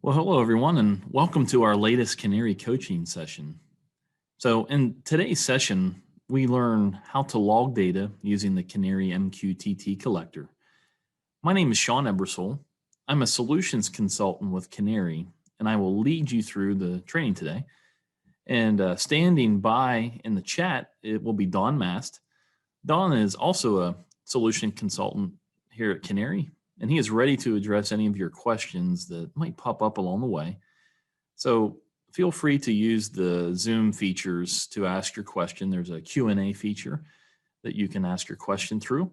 Well, hello everyone, and welcome to our latest Canary coaching session. So in today's session, we learn how to log data using the Canary Mqtt collector. My name is Sean Ebersole. I'm a solutions consultant with Canary, and I will lead you through the training today. And standing by in the chat, it will be Don Mast. Don is also a solution consultant here at Canary, and he is ready to address any of your questions that might pop up along the way. So feel free to use the Zoom features to ask your question. There's a Q&A feature that you can ask your question through.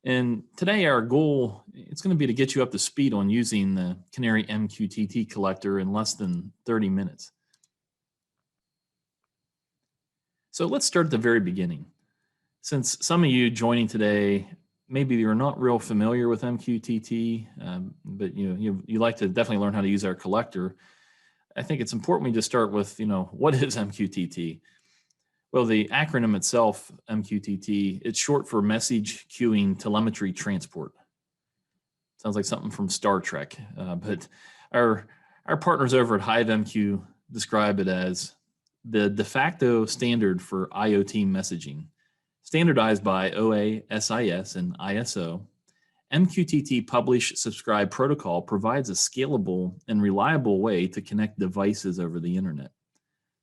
And today our goal, it's going to be to get you up to speed on using the Canary Mqtt collector in less than 30 minutes. So let's start at the very beginning. Since some of you joining today, maybe you're not real familiar with Mqtt, but you like to definitely learn how to use our collector, I think it's important we just start with, what is Mqtt? Well, the acronym itself, Mqtt, it's short for Message Queuing Telemetry Transport. Sounds like something from Star Trek, but our partners over at HiveMQ describe it as the de facto standard for IoT messaging. Standardized by OA, SIS, and ISO, Mqtt Publish Subscribe protocol provides a scalable and reliable way to connect devices over the internet.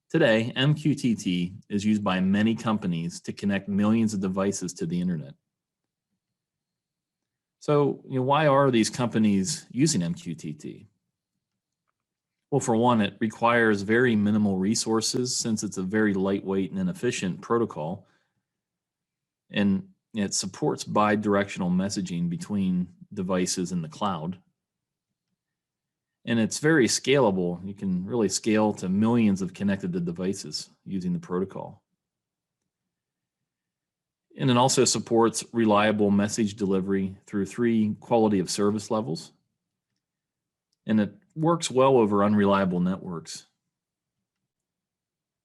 Today, Mqtt is used by many companies to connect millions of devices to the internet. So, why are these companies using Mqtt? Well, for one, it requires very minimal resources since it's a very lightweight and efficient protocol. And it supports bi-directional messaging between devices in the cloud. And it's very scalable. You can really scale to millions of connected devices using the protocol. And it also supports reliable message delivery through 3 quality of service levels. And it works well over unreliable networks.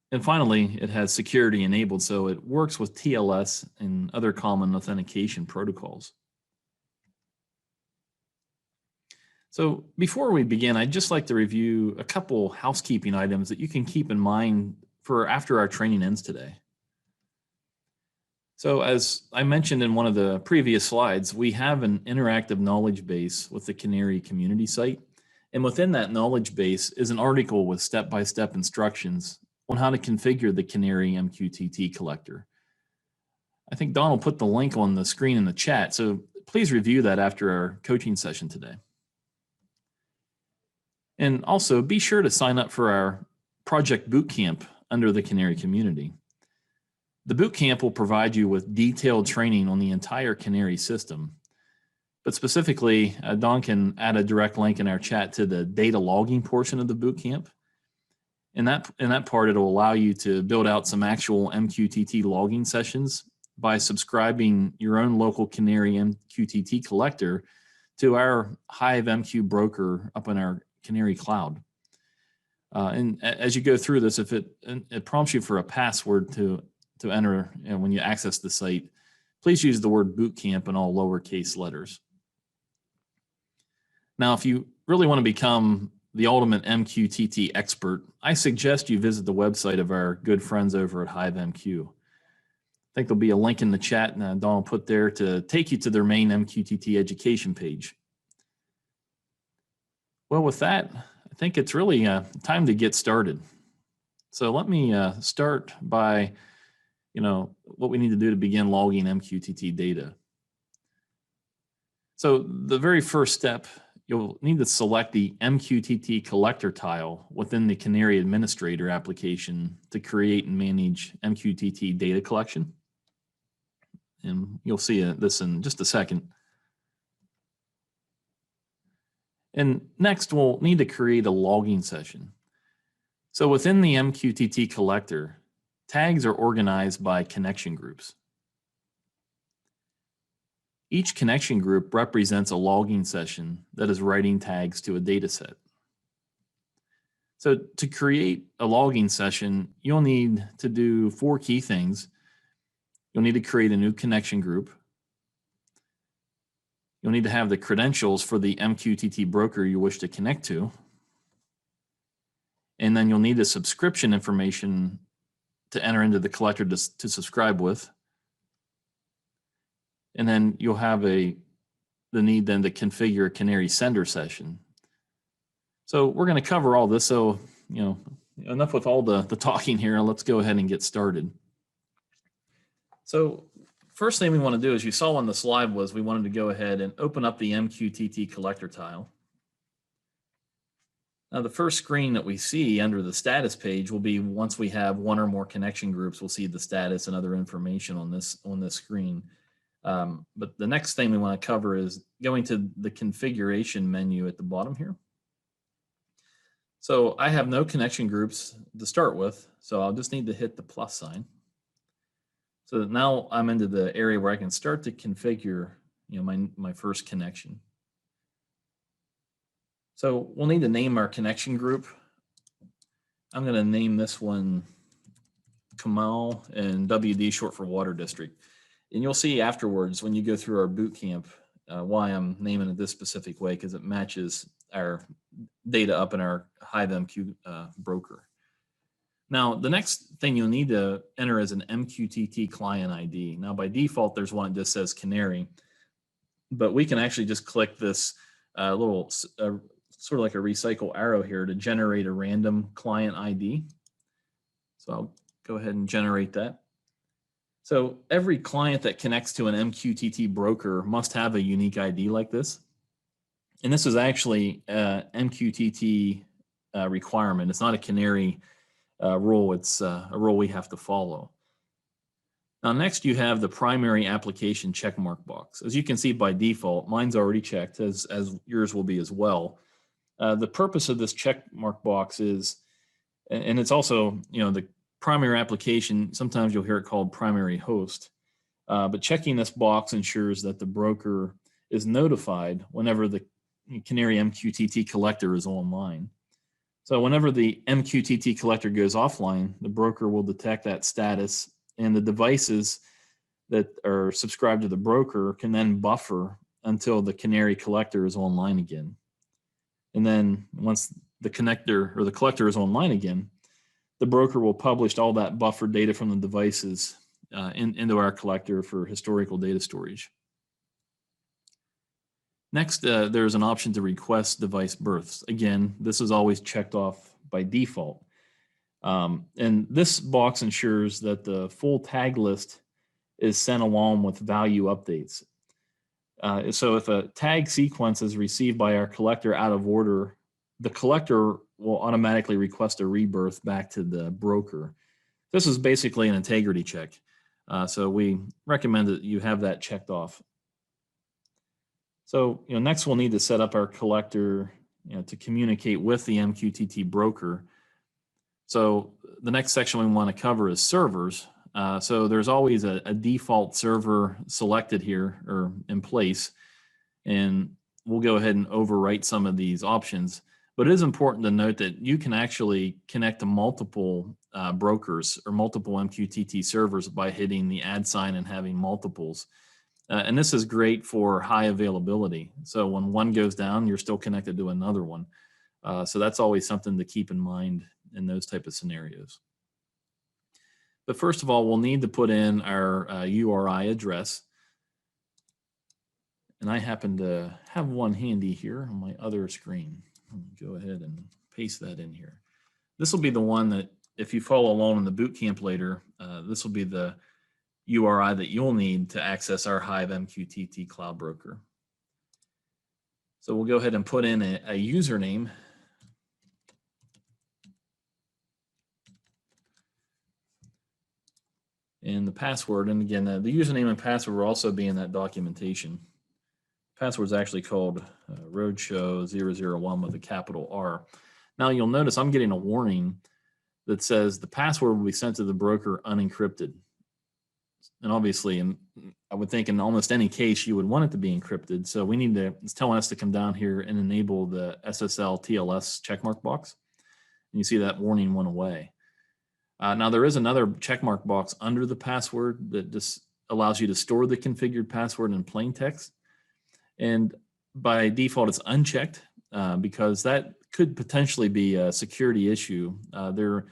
And finally, it has security enabled, so it works with TLS and other common authentication protocols. So before we begin, I'd just like to review a couple housekeeping items that you can keep in mind for after our training ends today. So as I mentioned in one of the previous slides, we have an interactive knowledge base with the Canary community site. And within that knowledge base is an article with step-by-step instructions on how to configure the Canary Mqtt collector. I think Don will put the link on the screen in the chat, so please review that after our coaching session today. And also be sure to sign up for our Project Bootcamp under the Canary community. The Bootcamp will provide you with detailed training on the entire Canary system, but specifically, Don can add a direct link in our chat to the data logging portion of the Bootcamp. In that part, it'll allow you to build out some actual Mqtt logging sessions by subscribing your own local Canary Mqtt collector to our HiveMQ broker up in our Canary cloud. And as you go through this, if it prompts you for a password to enter when you access the site, please use the word Bootcamp in all lowercase letters. Now, if you really want to become the ultimate Mqtt expert, I suggest you visit the website of our good friends over at HiveMQ. I think there'll be a link in the chat, and Don will put there to take you to their main Mqtt education page. Well, with that, I think it's really time to get started. So let me start by, what we need to do to begin logging Mqtt data. So the very first step, you'll need to select the Mqtt collector tile within the Canary administrator application to create and manage Mqtt data collection. And you'll see this in just a second. And next, we'll need to create a logging session. So within the Mqtt collector, tags are organized by connection groups. Each connection group represents a logging session that is writing tags to a data set. So to create a logging session, you'll need to do 4 key things. You'll need to create a new connection group. You'll need to have the credentials for the Mqtt broker you wish to connect to. and then you'll need the subscription information to enter into the collector to subscribe with. And then you'll have the need then to configure a Canary sender session. So we're going to cover all this. So, enough with all the talking here. Let's go ahead and get started. So first thing we want to do, as you saw on the slide, was we wanted to go ahead and open up the Mqtt collector tile. Now, the first screen that we see under the status page will be once we have one or more connection groups, we'll see the status and other information on this screen. But the next thing we want to cover is going to the configuration menu at the bottom here. So I have no connection groups to start with, so I'll just need to hit the plus sign. So now I'm into the area where I can start to configure, my first connection. So we'll need to name our connection group. I'm going to name this one Kamal, and WD short for Water District. And you'll see afterwards when you go through our bootcamp why I'm naming it this specific way, because it matches our data up in our HiveMQ broker. Now, the next thing you'll need to enter is an Mqtt Client Id. Now, by default, there's one that just says Canary, but we can actually just click this little sort of like a recycle arrow here to generate a random client ID. So I'll go ahead and generate that. So every client that connects to an Mqtt broker must have a unique ID like this. And this is actually Mqtt requirement. It's not a Canary rule. It's a rule we have to follow. Now, next you have the primary application checkmark box. As you can see by default, mine's already checked, as yours will be as well. The purpose of this checkmark box is, and it's also, the primary application, sometimes you'll hear it called primary host, but checking this box ensures that the broker is notified whenever the Canary Mqtt collector is online. So whenever the Mqtt collector goes offline, the broker will detect that status, and the devices that are subscribed to the broker can then buffer until the Canary collector is online again. And then once the connector or the collector is online again, the broker will publish all that buffered data from the devices into our collector for historical data storage. Next, there's an option to request device births. Again, this is always checked off by default. And this box ensures that the full tag list is sent along with value updates. So if a tag sequence is received by our collector out of order, the collector will automatically request a rebirth back to the broker. This is basically an integrity check. So we recommend that you have that checked off. So next we'll need to set up our collector to communicate with the Mqtt broker. So the next section we want to cover is servers. So there's always a default server selected here or in place, and we'll go ahead and overwrite some of these options. But it is important to note that you can actually connect to multiple brokers or multiple Mqtt servers by hitting the add sign and having multiples. And this is great for high availability. So when one goes down, you're still connected to another one. So that's always something to keep in mind in those type of scenarios. But first of all, we'll need to put in our URI address. And I happen to have one handy here on my other screen. Go ahead and paste that in here. This will be the one that, if you follow along in the bootcamp later, this will be the URI that you'll need to access our Hive Mqtt cloud broker. So we'll go ahead and put in a username. And the password, and again, the username and password will also be in that documentation. Password is actually called Roadshow001 with a capital R. Now you'll notice I'm getting a warning that says the password will be sent to the broker unencrypted. And obviously, I would think in almost any case you would want it to be encrypted. So we need to, it's telling us to come down here and enable the Ssl Tls checkmark box. And you see that warning went away. Now there is another checkmark box under the password that just allows you to store the configured password in plain text. And by default, it's unchecked because that could potentially be a security issue. There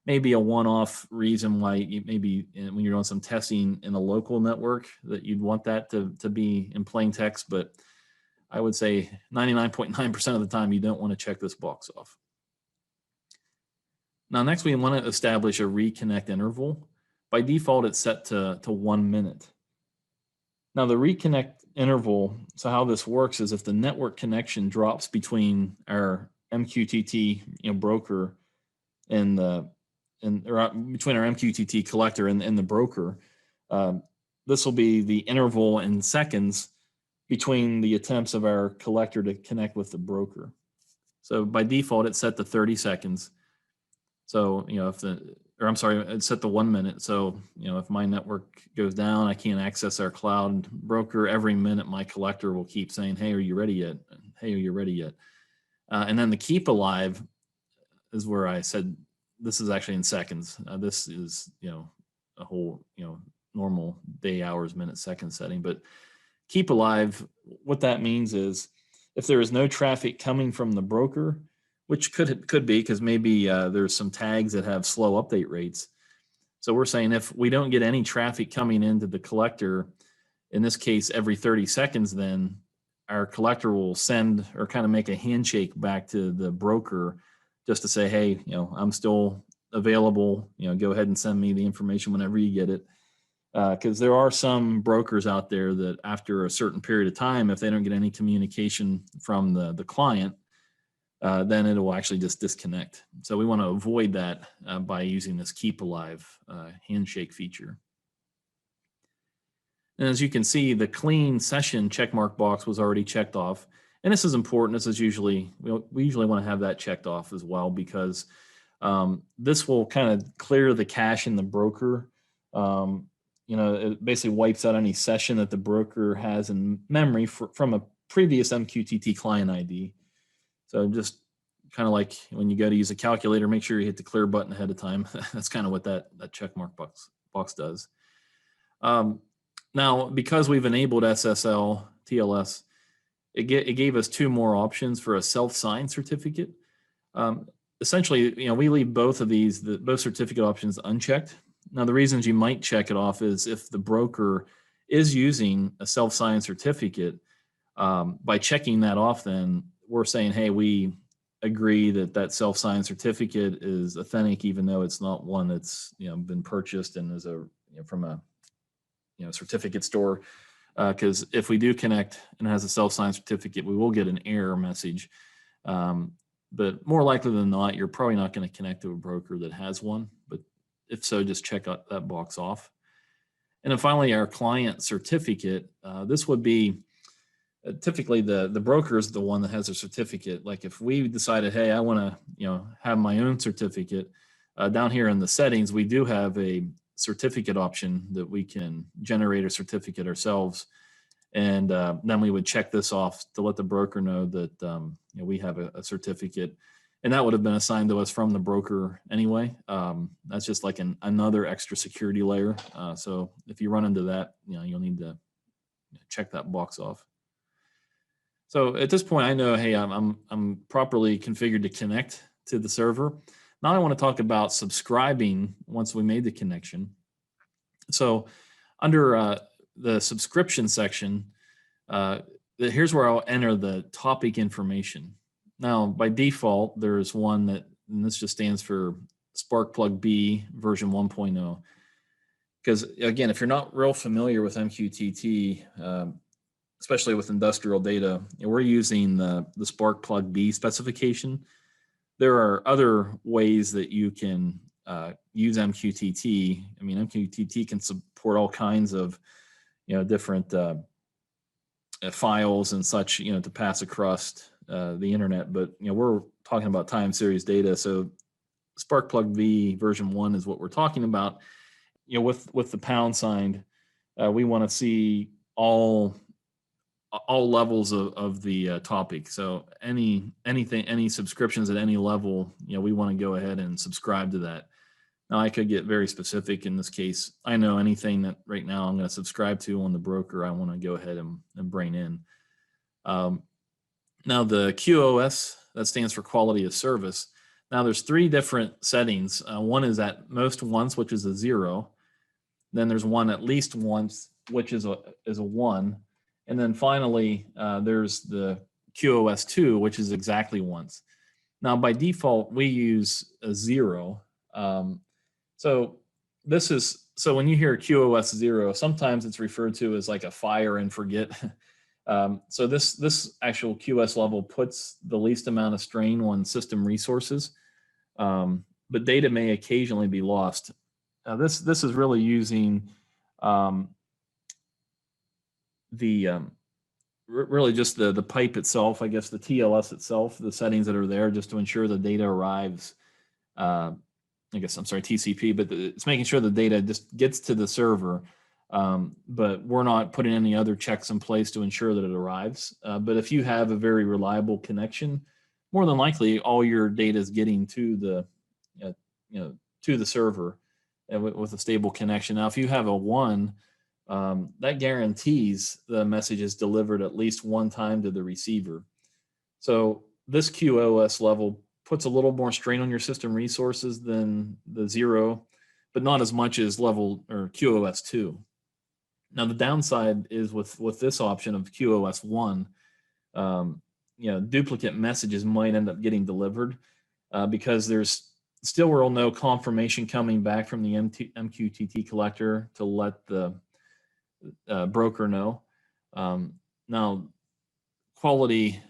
may be a one-off reason why you maybe when you're doing some testing in a local network that you'd want that to be in plain text, but I would say 99.9% of the time you don't want to check this box off. Now, next we want to establish a reconnect interval. By default, it's set to 1 minute. Now, the reconnect interval, so how this works is if the network connection drops between our MQTT broker and between our MQTT collector and the broker, this will be the interval in seconds between the attempts of our collector to connect with the broker. So by default, it's set to 30 seconds. So, it's set to 1 minute. So, if my network goes down, I can't access our cloud broker. Every minute, my collector will keep saying, "Hey, are you ready yet? Hey, are you ready yet?" And then the keep alive is where I said this is actually in seconds. This is, a whole, normal day, hours, minutes, seconds setting. But keep alive, what that means is if there is no traffic coming from the broker, which could be because maybe there's some tags that have slow update rates. So we're saying if we don't get any traffic coming into the collector, in this case, every 30 seconds, then our collector will send or kind of make a handshake back to the broker just to say, "Hey, I'm still available. Go ahead and send me the information whenever you get it." Because there are some brokers out there that after a certain period of time, if they don't get any communication from the client, then it will actually just disconnect. So we want to avoid that by using this keep alive handshake feature. And as you can see, the clean session checkmark box was already checked off. And this is important. This is usually, we usually want to have that checked off as well, because this will kind of clear the cache in the broker. It basically wipes out any session that the broker has in memory from a previous Mqtt Client Id. So just kind of like when you go to use a calculator, make sure you hit the clear button ahead of time. That's kind of what that checkmark box does. Now, because we've enabled Ssl Tls, it gave us two more options for a self-signed certificate. Essentially, we leave both of these, both certificate options unchecked. Now, the reasons you might check it off is if the broker is using a self-signed certificate, by checking that off, then we're saying, hey, we agree that self-signed certificate is authentic, even though it's not one that's been purchased and is from a certificate store. Because if we do connect and it has a self-signed certificate, we will get an error message. But more likely than not, you're probably not going to connect to a broker that has one. But if so, just check out that box off. And then finally, our client certificate. This would be typically the broker is the one that has a certificate. Like if we decided, hey, I want to have my own certificate, down here in the settings, we do have a certificate option that we can generate a certificate ourselves. And then we would check this off to let the broker know that we have a certificate, and that would have been assigned to us from the broker anyway. That's just like another extra security layer. So if you run into that, you'll need to check that box off. So at this point, I know, hey, I'm properly configured to connect to the server. Now I want to talk about subscribing once we made the connection. So under the subscription section, here's where I'll enter the topic information. Now, by default, there's one that, and this just stands for Sparkplug B version 1.0. Because again, if you're not real familiar with Mqtt, especially with industrial data, we're using the Sparkplug B specification. There are other ways that you can use Mqtt. I mean, Mqtt can support all kinds of different files and such, to pass across the internet. But we're talking about time series data, so Sparkplug V version 1 is what we're talking about. With the pound sign, we want to see all levels of the topic. So any subscriptions at any level, we want to go ahead and subscribe to that. Now I could get very specific. In this case, I know anything that right now I'm going to subscribe to on the broker, I want to go ahead and bring in. Now the QoS that stands for quality of service. Now there's three different settings. One is at most once, which is a 0. Then there's one at least once, which is a 1. And then finally, there's the QoS2, which is exactly once. Now by default, we use a 0. So when you hear QoS 0, sometimes it's referred to as like a fire and forget. So this actual QoS level puts the least amount of strain on system resources, but data may occasionally be lost. This is really using really just the pipe itself, I guess the TLS itself, the settings that are there just to ensure the data arrives. TCP, but it's making sure the data just gets to the server. But we're not putting any other checks in place to ensure that it arrives. But if you have a very reliable connection, more than likely all your data is getting to the server with a stable connection. Now, if you have a 1, that guarantees the message is delivered at least one time to the receiver. So this QoS level puts a little more strain on your system resources than the 0, but not as much as level or QoS 2. Now the downside is with this option of QoS 1, duplicate messages might end up getting delivered because there's still real no confirmation coming back from the MQTT collector to let the broker know. Now, quality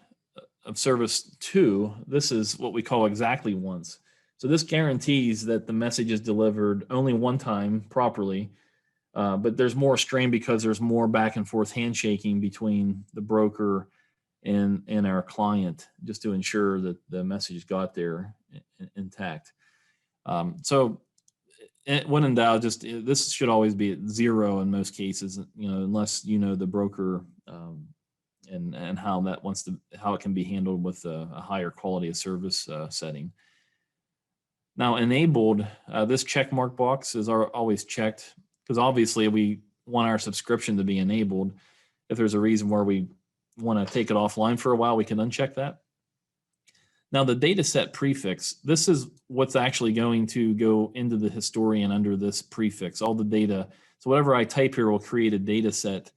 of service 2, this is what we call exactly once. So this guarantees that the message is delivered only one time properly, but there's more strain because there's more back and forth handshaking between the broker and our client just to ensure that the message got there intact. So when in doubt, this should always be at 0 in most cases, unless the broker and how it can be handled with a higher quality of service setting. Now, enabled, this check mark box is always checked because obviously we want our subscription to be enabled. If there's a reason where we want to take it offline for a while, we can uncheck that. Now, the data set prefix, this is what's actually going to go into the historian under this prefix, all the data. So whatever I type here will create a data set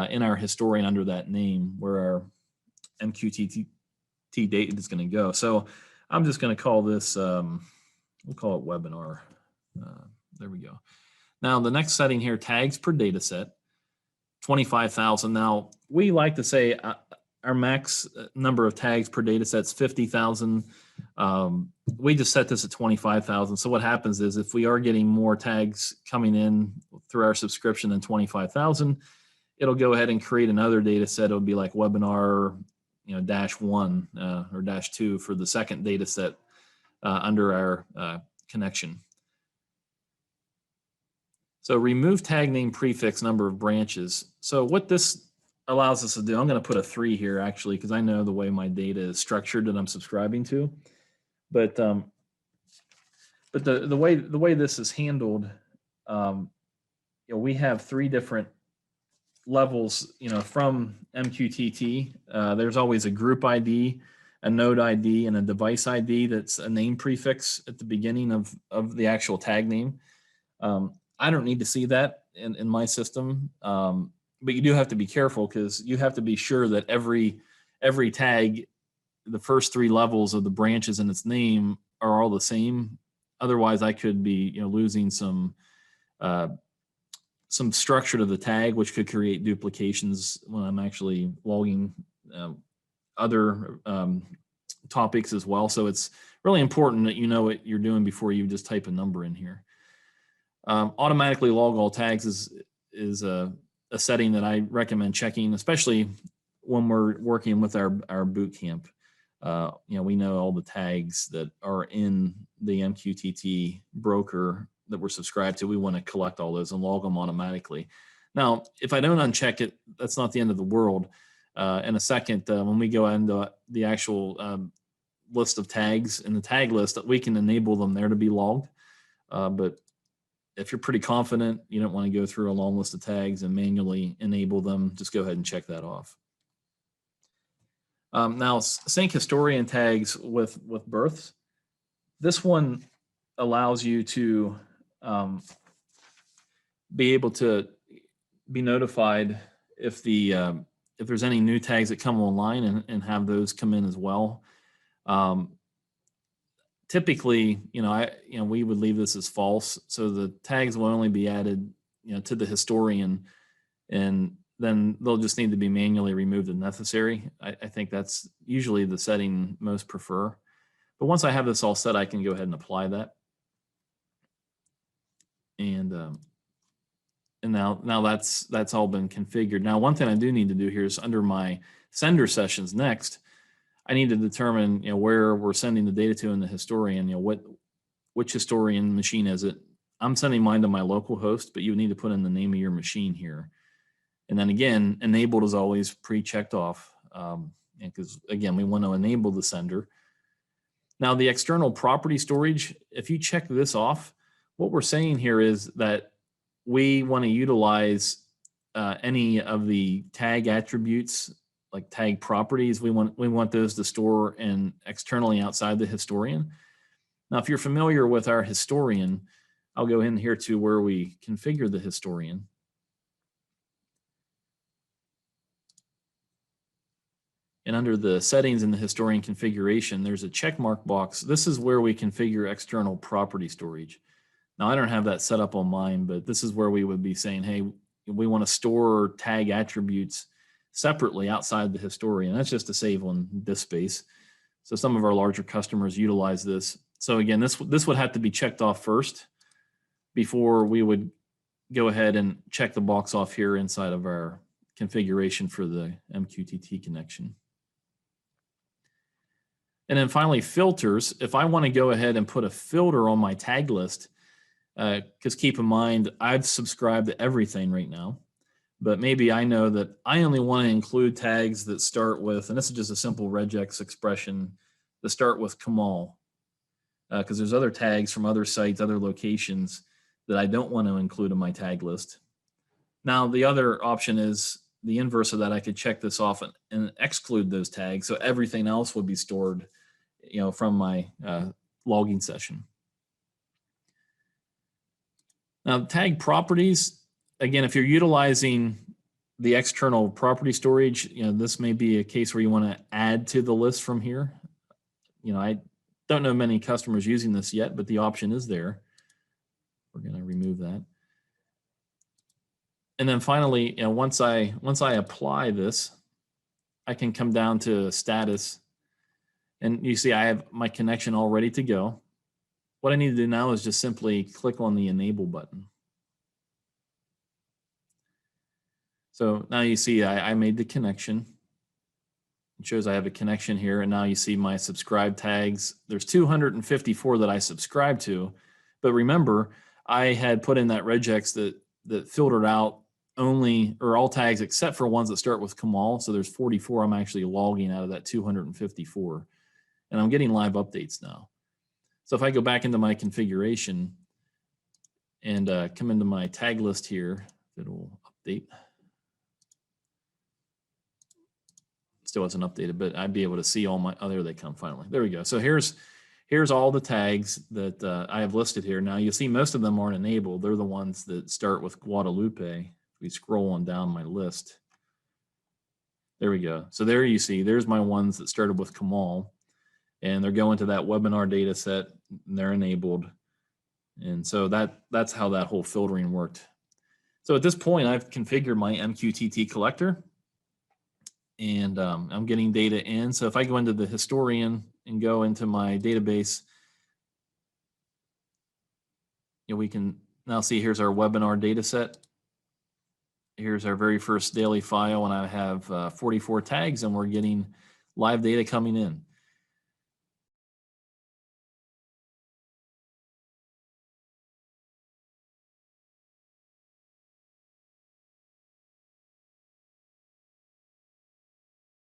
in our historian under that name where our MQTT data is going to go. So I'm just going to call this, we'll call it webinar. There we go. Now, the next setting here, tags per data set, 25,000. Now, we like to say our max number of tags per data set is 50,000. We just set this at 25,000. So what happens is if we are getting more tags coming in through our subscription than 25,000, it'll go ahead and create another data set. It'll be like webinar, -1 or -2 for the second data set under our connection. So remove tag name prefix number of branches. So what this allows us to do, I'm going to put a 3 here actually, because I know the way my data is structured that I'm subscribing to. But the way this is handled, we have 3 different levels, from MQTT. There's always a group ID, a node ID, and a device ID that's a name prefix at the beginning of the actual tag name. I don't need to see that in my system, but you do have to be careful because you have to be sure that every tag, the first 3 levels of the branches in its name are all the same. Otherwise, I could be losing some structure to the tag, which could create duplications when I'm actually logging other topics as well. So it's really important that you know what you're doing before you just type a number in here. Automatically log all tags is a setting that I recommend checking, especially when we're working with our Bootcamp. We know all the tags that are in the MQTT broker that we're subscribed to. We want to collect all those and log them automatically. Now, if I don't uncheck it, that's not the end of the world. In a second, when we go into the actual list of tags in the tag list, we can enable them there to be logged. But if you're pretty confident, you don't want to go through a long list of tags and manually enable them, just go ahead and check that off. Now, sync historian tags with births. This one allows you to be able to be notified if if there's any new tags that come online and have those come in as well. Typically, we would leave this as false, so the tags will only be added, to the historian, and then they'll just need to be manually removed if necessary. I think that's usually the setting most prefer. But once I have this all set, I can go ahead and apply that. And now that's all been configured. Now, one thing I do need to do here is under my sender sessions next, I need to determine where we're sending the data to in the historian. Which historian machine is it? I'm sending mine to my local host, but you need to put in the name of your machine here. And then again, enabled is always pre-checked off, because again, we want to enable the sender. Now, the external property storage, if you check this off, what we're saying here is that we want to utilize any of the tag attributes, like tag properties. We want those to store in externally outside the historian. Now, if you're familiar with our historian, I'll go in here to where we configure the historian. And under the settings in the historian configuration, there's a check mark box. This is where we configure external property storage. Now, I don't have that set up on mine, but this is where we would be saying, hey, we want to store tag attributes separately outside the historian. That's just to save on disk space. So some of our larger customers utilize this. So again, this would have to be checked off first before we would go ahead and check the box off here inside of our configuration for the MQTT connection. And then finally, filters. If I want to go ahead and put a filter on my tag list, because keep in mind, I've subscribed to everything right now, but maybe I know that I only want to include tags that start with, and this is just a simple regex expression, that start with Kamal, because there's other tags from other sites, other locations that I don't want to include in my tag list. Now, the other option is the inverse of that. I could check this off and exclude those tags, so everything else would be stored, from my logging session. Now, tag properties, again, if you're utilizing the external property storage, this may be a case where you want to add to the list from here. I don't know many customers using this yet, but the option is there. We're going to remove that. And then finally, once I apply this, I can come down to status, and you see I have my connection all ready to go. What I need to do now is just simply click on the enable button. So now you see I made the connection. It shows I have a connection here, and now you see my subscribe tags. There's 254 that I subscribe to, but remember, I had put in that regex that filtered out all tags except for ones that start with Kamal. So there's 44 I'm actually logging out of that 254, and I'm getting live updates now. So if I go back into my configuration and come into my tag list here, it'll update. Still hasn't updated, but I'd be able to see all my, there they come finally. There we go. So here's all the tags that I have listed here. Now you'll see most of them aren't enabled. They're the ones that start with Guadalupe. If we scroll on down my list, there we go. So there you see, there's my ones that started with Kamal, and they're going to that webinar data set, and they're enabled. And so that's how that whole filtering worked. So at this point, I've configured my MQTT collector, and I'm getting data in. So if I go into the historian and go into my database, we can now see here's our webinar data set. Here's our very first daily file, and I have 44 tags, and we're getting live data coming in.